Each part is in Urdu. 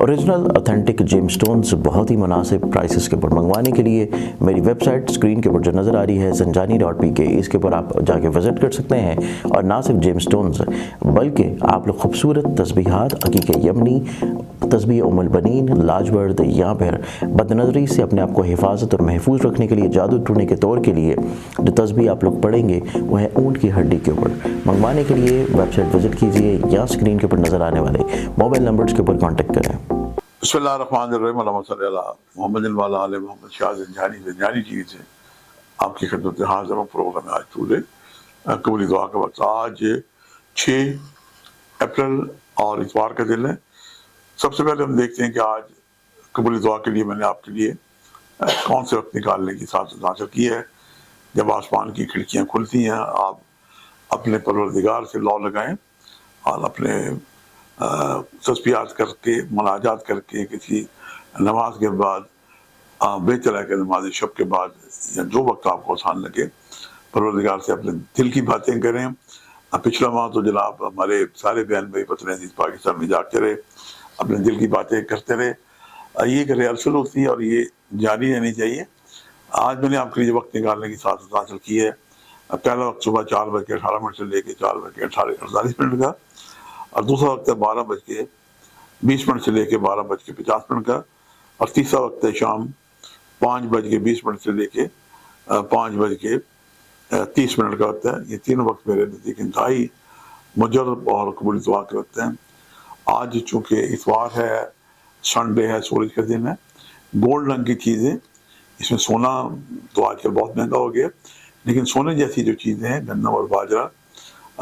اوریجنل اتھینٹک جیم سٹونز بہت ہی مناسب پرائسز کے اوپر منگوانے کے لیے میری ویب سائٹ اسکرین کے اوپر جو نظر آ رہی ہے zanjani.pk، اس کے اوپر آپ جا کے وزٹ کر سکتے ہیں، اور نہ صرف جیم سٹونز بلکہ آپ لوگ خوبصورت تسبیحات، عقیق یمنی، تسبیح ام البنین، لاجورد، یا پھر بد نظری سے اپنے آپ کو حفاظت اور محفوظ رکھنے کے لیے، جادو ٹونے کے طور کے لیے جو تسبیح آپ لوگ پڑھیں گے وہ ہے اونٹ کی ہڈی کے اوپر۔ منگوانے کے لیے ویب سائٹ وزٹ کیجئے یا اسکرین کے اوپر نظر آنے والے موبائل نمبرز کے اوپر کانٹیکٹ کریں۔ بسم اللہ الرحمن الرحیم، اللہم صلی علی محمد وعلی آل محمد۔ شاہ زنجانی ٹی وی سے آپ کی خدمت میں حاضر ہوں۔ پروگرام آج طولے قبولی دعا کا وقت، آج 6 اپریل اور اتوار کا دن ہے۔ سب سے پہلے ہم دیکھتے ہیں کہ آج قبولی دعا کے لیے میں نے آپ کے لیے کون سے وقت نکالنے کی سعادت حاصل کی ہے۔ جب آسمان کی کھڑکیاں کھلتی ہیں، آپ اپنے پروردگار سے لو لگائیں اور اپنے تسبیحات کر کے، مناجات کر کے، کسی نماز کے بعد، بہتر ہے کہ نماز شب کے بعد یا جو وقت آپ کو آسان لگے، پروردگار سے اپنے دل کی باتیں کریں۔ پچھلا ماہ تو جناب ہمارے سارے بہن بھائی وطن عزیز پاکستان میں جاتے رہے، اپنے دل کی باتیں کرتے رہے۔ یہ ایک ریہرسل ہوتی ہے اور یہ جاری رہنی چاہیے۔ آج میں نے آپ کے لیے وقت نکالنے کی سعادت حاصل کی ہے۔ پہلا وقت صبح 4:18 سے لے کے 4:48 کا، اور دوسرا وقت ہے 12:20 سے لے کے 12:50 کا، اور تیسرا وقت ہے شام 5:20 سے لے کے 5:30 کا وقت ہے۔ یہ تینوں وقت میرے نزدیک انتہائی مجرب اور قبول دعا کے وقت ہیں۔ آج چونکہ اتوار ہے، سنڈے ہے، سورج کا دن ہے، گولڈ رنگ کی چیزیں، اس میں سونا تو آج کل بہت مہنگا ہو گیا، لیکن سونے جیسی جو چیزیں ہیں، گندم اور باجرہ،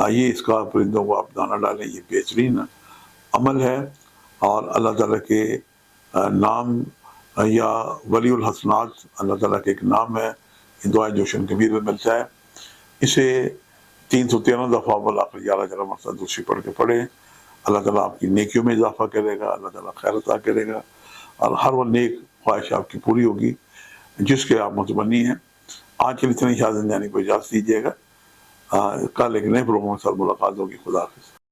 یہ اس کا پرندوں کو آپ دانہ ڈالیں، یہ بہترین عمل ہے۔ اور اللہ تعالیٰ کے نام یا ولی الحسنات، اللہ تعالیٰ کے ایک نام ہے، یہ دعائے جوشن کبیر میں ملتا ہے۔ اسے 313 دفعہ بالآخر 11 مرتبہ دوسری پڑھ کے پڑھیں۔ اللہ تعالیٰ آپ کی نیکیوں میں اضافہ کرے گا، اللہ تعالیٰ خیر عطا کرے گا، اور ہر وہ نیک خواہش آپ کی پوری ہوگی جس کے آپ متمنی ہیں۔ آج کے لیے اتنی شاہ زنجانی کو اجازت دیجیے گا، کل ایک نئے پروگرام کے ساتھ ملاقات ہوگی۔ خدا حافظ۔